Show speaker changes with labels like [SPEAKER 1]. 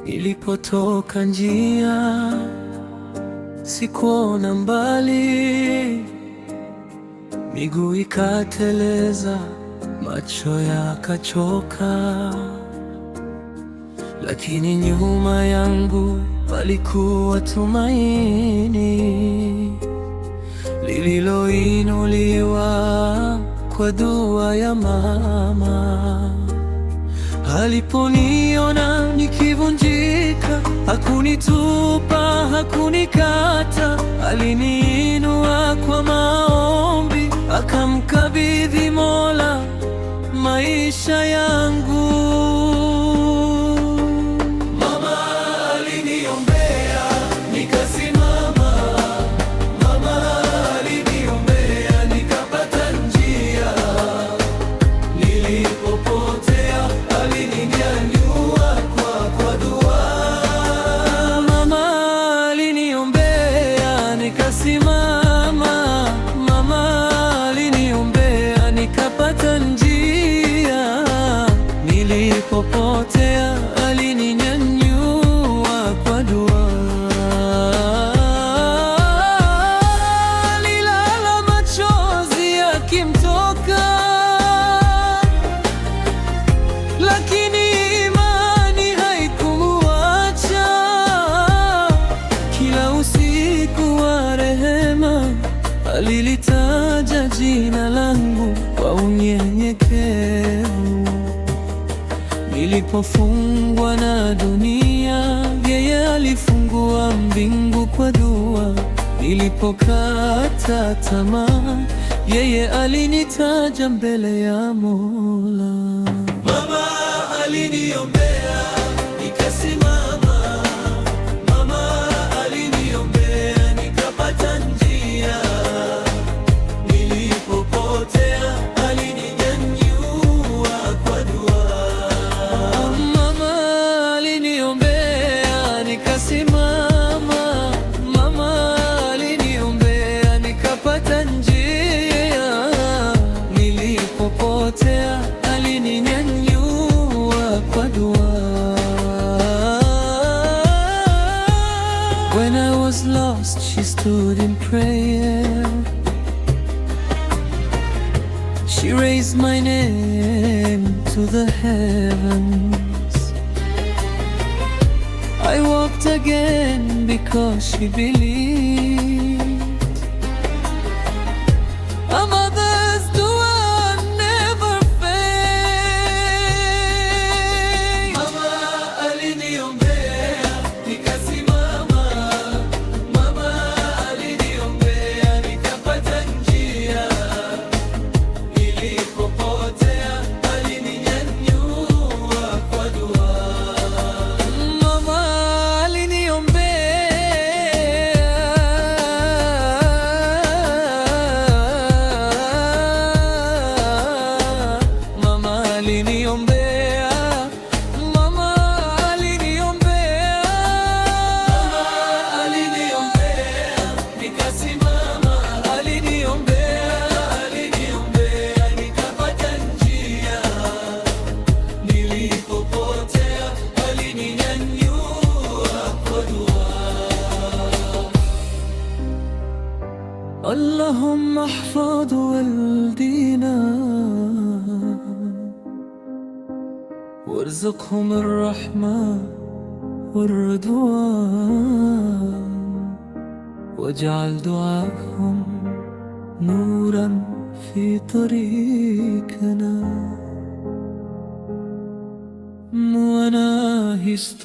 [SPEAKER 1] Nilipotoka njia, sikuona mbali, miguu ikateleza, macho yakachoka. Lakini nyuma yangu palikuwa tumaini lililoinuliwa kwa dua ya mama. Aliponiona nikivunjika, hakunitupa, hakunikata. Aliniinua kwa maombi, akamkabidhi Mola maisha yangu. Mama aliniombea nikasimama, mama aliniombea nikapata njia. Nilipopotea alininyanyua kwa dua. Mama aliniombea nikasimama, mama aliniombea nikapata njia. Nilipopotea alininyanyua kwa dua. Alilala machozi yakimtoka, lakini imani haikumuacha. Kila usiku wa rehema alilitaja jina langu kwa unyenyekevu. Nilipofungwa na dunia, yeye alifungua mbingu kwa dua. Nilipokata tamaa, yeye alinitaja mbele ya Mola. Mama aliniombea nikasimama, mama aliniombea nikapata njia. Nilipopotea alininyanyua kwa dua. Mama aliniombea nikasimama, mama aliniombea nikapata njia. Nilipopotea alininyanyua kwa dua. When I was lost, she stood in prayer. She raised my name to the heavens. I walked again because she believed. A mother's dua never fails. Mama aliniombea nikasimama, mama aliniombea nikapata njia. Nilipopotea alininyanyua kwa dua. Mama aliniombea, mama aliniombea, mama aliniombea, mama aliniombea nikasimama, aliniombea nikapata njia. Nilipopotea alininyanyua kwa dua. Allahumma ihfadh walidina warzuqhum ar-rahma war-ridwan waj'al du'ahum nuran fi tariqina. Muana history